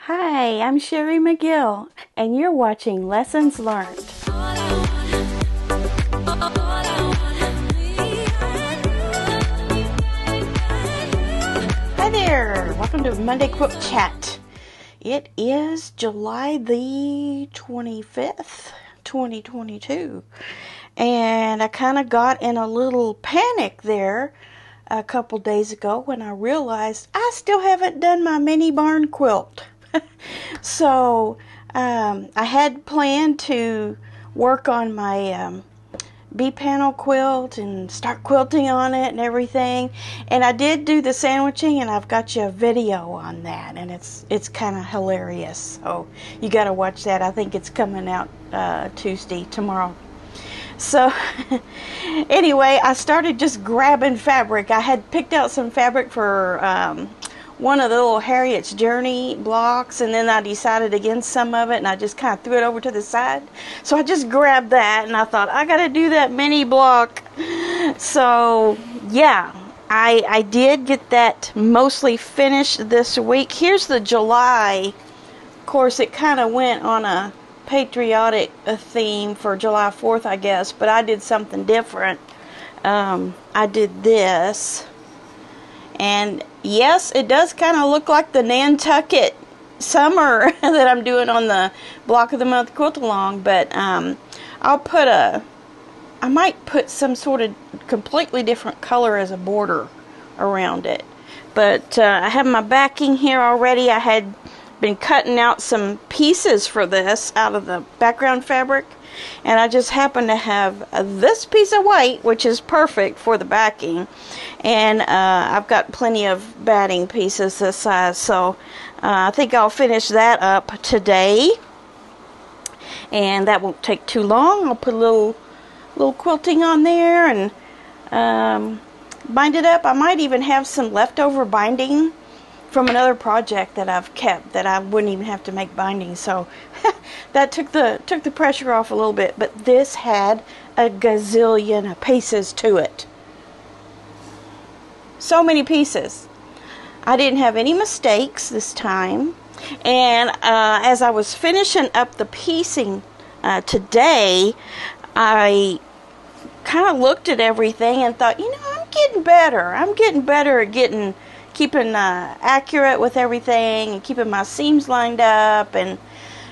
Hi, I'm Sherry McGill, and you're watching Lessons Learned. Hi there, welcome to Monday Quilt Chat. It is July the 25th, 2022, and I kind of got in a little panic there a couple days ago when I realized I still haven't done my mini barn quilt. So I had planned to work on my B-panel quilt and start quilting on it and everything, and I did do the sandwiching, and I've got you a video on that, and it's kind of hilarious, so you got to watch that. I think it's coming out Tuesday, tomorrow. So anyway, I started just grabbing fabric. I had picked out some fabric for one of the little Harriet's Journey blocks, and then I decided against some of it, and I just kind of threw it over to the side. So I just grabbed that, and I thought, I gotta do that mini block. So yeah, I did get that mostly finished this week. Here's the July. Of course, it kind of went on a patriotic theme for July 4th, I guess, but I did something different. I did this. And yes, it does kind of look like the Nantucket summer that I'm doing on the Block of the Month Quilt Along, but I might put some sort of completely different color as a border around it. But I have my backing here already. I had been cutting out some pieces for this out of the background fabric, and I just happen to have this piece of white, which is perfect for the backing, and I've got plenty of batting pieces this size, so I think I'll finish that up today, and that won't take too long. I'll put a little quilting on there and bind it up. I might even have some leftover binding from another project that I've kept that I wouldn't even have to make binding, so that took the pressure off a little bit. But this had a gazillion pieces to it. So many pieces. I didn't have any mistakes this time, and as I was finishing up the piecing today, I kind of looked at everything and thought, I'm getting better. I'm getting better at keeping accurate with everything and keeping my seams lined up and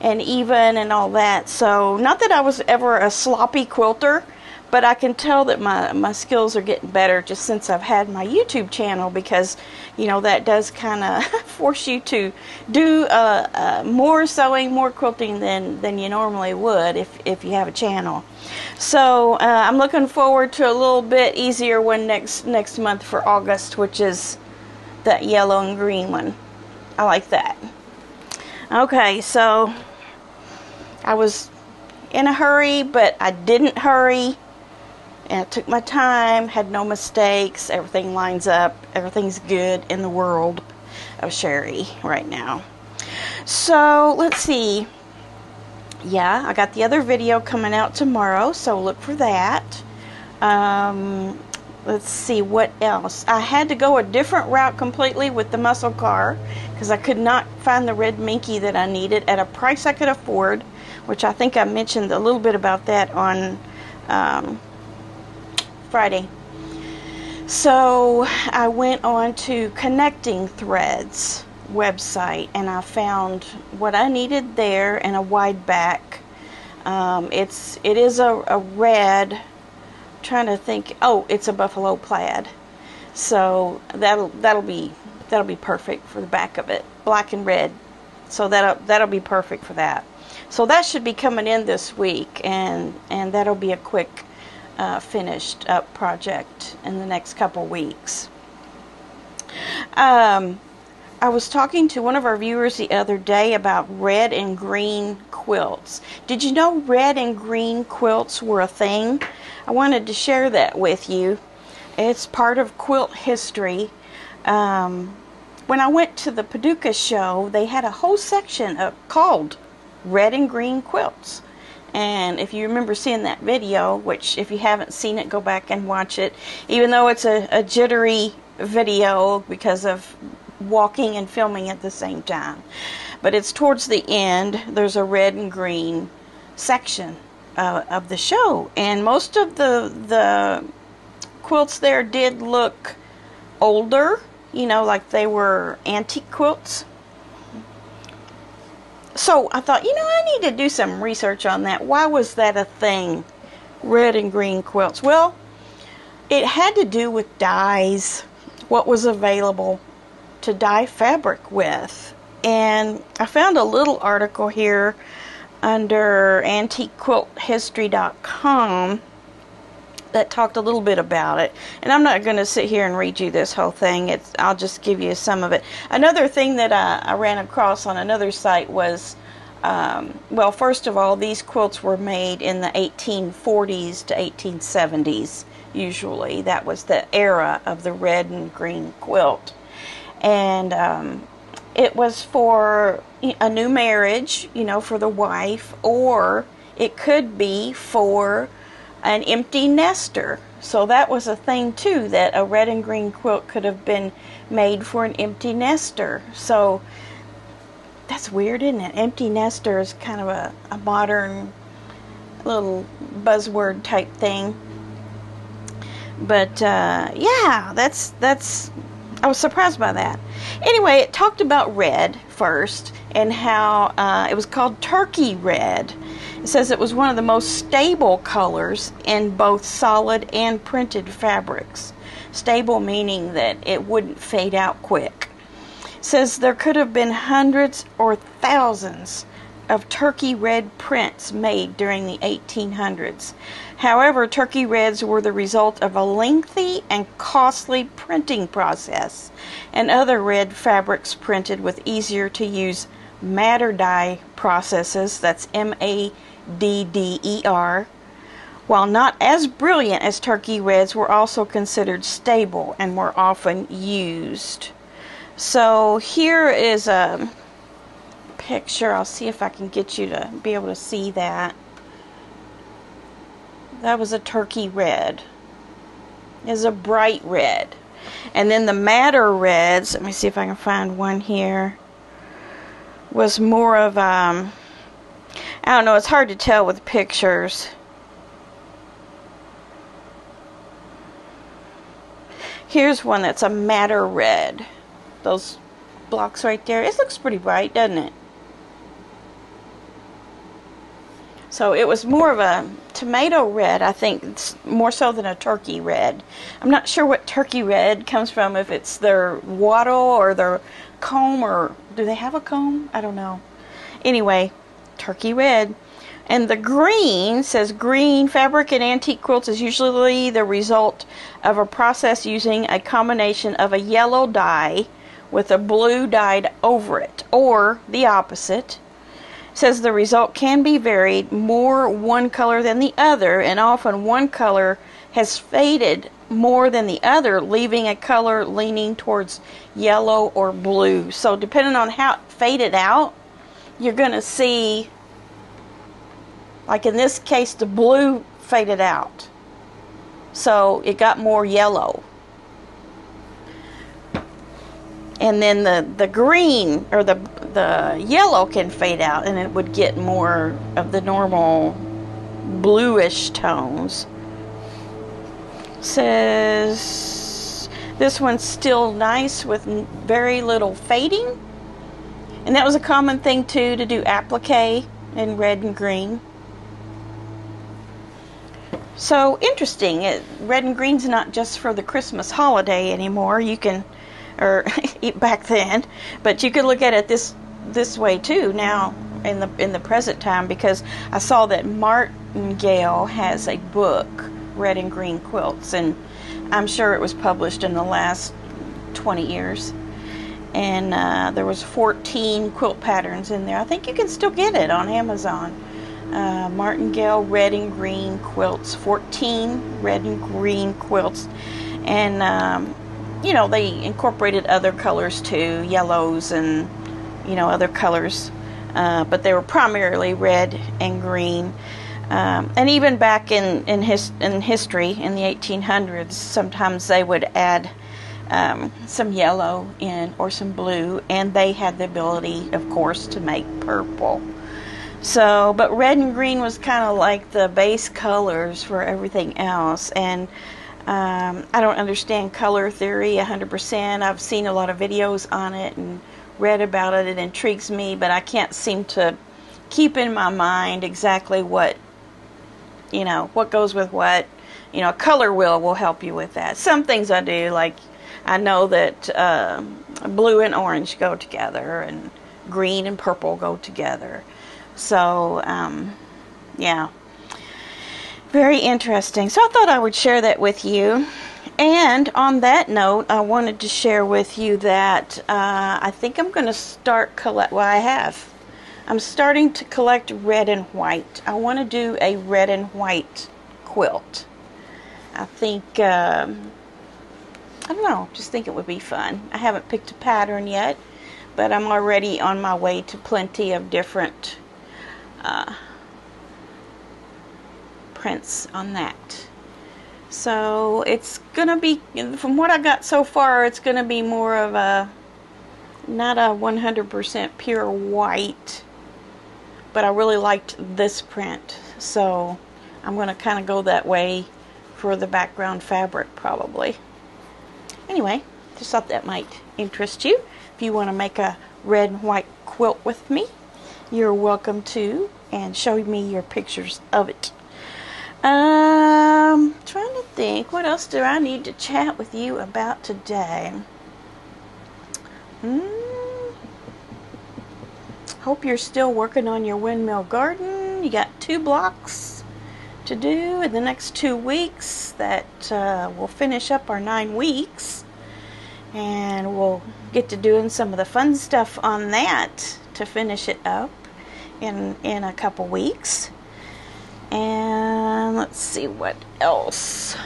even and all that. So not that I was ever a sloppy quilter, but I can tell that my skills are getting better just since I've had my YouTube channel, because that does kind of force you to do more sewing, more quilting than you normally would if you have a channel. So I'm looking forward to a little bit easier one next month for August, which is that yellow and green one. I like that. Okay, so I was in a hurry, but I didn't hurry, and I took my time, had no mistakes. Everything lines up. Everything's good in the world of Sherry right now. So let's see. Yeah, I got the other video coming out tomorrow, so look for that. Let's see what else. I had to go a different route completely with the muscle car because I could not find the red minky that I needed at a price I could afford, which I think I mentioned a little bit about that on Friday. So I went on to Connecting Threads website, and I found what I needed there and a wide back. It is a red. Trying to think. Oh, it's a buffalo plaid, so that'll be perfect for the back of it, black and red. So that'll be perfect for that. So that should be coming in this week, and that'll be a quick finished up project in the next couple weeks. I was talking to one of our viewers the other day about red and green quilts. Did you know red and green quilts were a thing? I wanted to share that with you. It's part of quilt history. When I went to the Paducah show, they had a whole section called Red and Green Quilts. And if you remember seeing that video, which if you haven't seen it, go back and watch it. Even though it's a jittery video because of walking and filming at the same time. but it's towards the end. There's a red and green section of the show, and most of the quilts there did look older, like they were antique quilts. So I thought, I need to do some research on that. Why was that a thing? Red and green quilts. Well, it had to do with dyes, what was available to dye fabric with. And I found a little article here under antiquequilthistory.com that talked a little bit about it. And I'm not going to sit here and read you this whole thing. I'll just give you some of it. Another thing that I ran across on another site was, well, first of all, these quilts were made in the 1840s to 1870s, usually. That was the era of the red and green quilt. And it was for a new marriage, for the wife, or it could be for an empty nester. So that was a thing too, that a red and green quilt could have been made for an empty nester. So that's weird, isn't it? Empty nester is kind of a modern little buzzword type thing. But yeah, that's I was surprised by that. Anyway, it talked about red first and how it was called turkey red. It says it was one of the most stable colors in both solid and printed fabrics. Stable meaning that it wouldn't fade out quick. It says there could have been hundreds or thousands of turkey red prints made during the 1800s. However, turkey reds were the result of a lengthy and costly printing process, and other red fabrics printed with easier to use madder dye processes, that's MADDER, while not as brilliant as turkey reds, were also considered stable and were often used. So here is a picture. I'll see if I can get you to be able to see that. That was a turkey red. It's a bright red. And then the madder reds, let me see if I can find one here, was more of, I don't know, it's hard to tell with pictures. Here's one that's a madder red. Those blocks right there. It looks pretty bright, doesn't it? So it was more of a tomato red, I think, more so than a turkey red. I'm not sure what turkey red comes from, if it's their wattle or their comb, or do they have a comb? I don't know. Anyway, turkey red. And the green says green fabric in antique quilts is usually the result of a process using a combination of a yellow dye with a blue dyed over it, or the opposite. It says the result can be varied, more one color than the other, and often one color has faded more than the other, leaving a color leaning towards yellow or blue. So depending on how it faded out, you're going to see, like in this case, the blue faded out, so it got more yellow. And then the green or the yellow can fade out, and it would get more of the normal bluish tones. Says this one's still nice with very little fading, and that was a common thing too, to do applique in red and green. So interesting. Red and green's not just for the Christmas holiday anymore. You can, or back then, but you could look at it this way too now in the present time, because I saw that Martingale has a book, Red and Green Quilts, and I'm sure it was published in the last 20 years. And there was 14 quilt patterns in there. I think you can still get it on Amazon. Martingale Red and Green Quilts, 14 red and green quilts. And they incorporated other colors too, yellows and other colors, but they were primarily red and green. And even back in history in the 1800s, sometimes they would add some yellow in or some blue, and they had the ability, of course, to make purple. So, but red and green was kind of like the base colors for everything else. And I don't understand color theory 100%. I've seen a lot of videos on it and read about it. It intrigues me, but I can't seem to keep in my mind exactly what, what goes with what. A color wheel will help you with that. Some things I do, like I know that blue and orange go together, and green and purple go together. So, yeah, very interesting. So I thought I would share that with you. And on that note, I wanted to share with you that I think I'm going to start I'm starting to collect red and white. I want to do a red and white quilt. I think, I don't know, just think it would be fun. I haven't picked a pattern yet, but I'm already on my way to plenty of different prints on that. So it's gonna be, from what I got so far, it's gonna be more of a, not a 100% pure white, but I really liked this print, so I'm gonna kind of go that way for the background fabric probably. Anyway, just thought that might interest you. If you want to make a red and white quilt with me, you're welcome to, and show me your pictures of it. Trying to think, what else do I need to chat with you about today? Hope you're still working on your windmill garden. You got 2 blocks to do in the next 2 weeks. That will finish up our 9 weeks, and we'll get to doing some of the fun stuff on that to finish it up in a couple weeks. And let's see what else.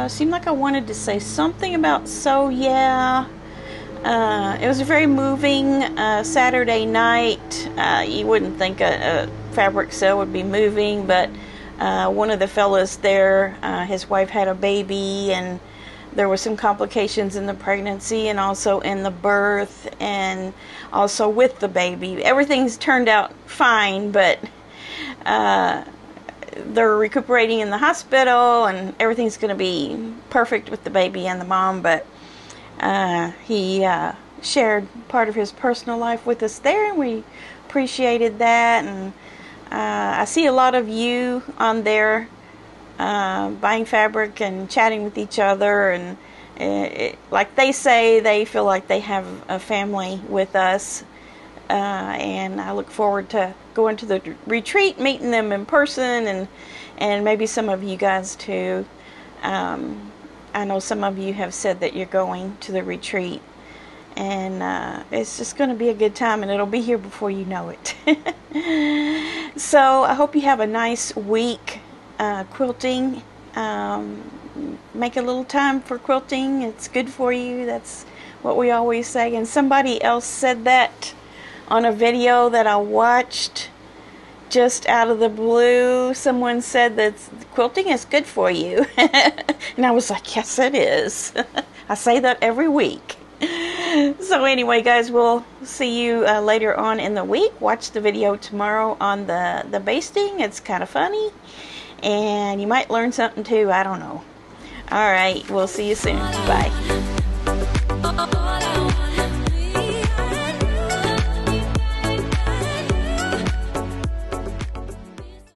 Seemed like I wanted to say something about, it was a very moving Saturday night. You wouldn't think a fabric sale would be moving, but one of the fellas there, his wife had a baby, and there were some complications in the pregnancy and also in the birth and also with the baby. Everything's turned out fine, but they're recuperating in the hospital, and everything's going to be perfect with the baby and the mom, but he shared part of his personal life with us there, and we appreciated that. And I see a lot of you on there buying fabric and chatting with each other, and like they say, they feel like they have a family with us, and I look forward to going to the retreat, meeting them in person, and maybe some of you guys too. I know some of you have said that you're going to the retreat, and it's just going to be a good time, and it'll be here before you know it. So I hope you have a nice week quilting. Make a little time for quilting. It's good for you. That's what we always say. And somebody else said that on a video that I watched just out of the blue. Someone said that quilting is good for you. And I was like, yes, it is. I say that every week. So anyway, guys, we'll see you later on in the week. Watch the video tomorrow on the basting. It's kind of funny, and you might learn something too. I don't know. All right, we'll see you soon. Bye.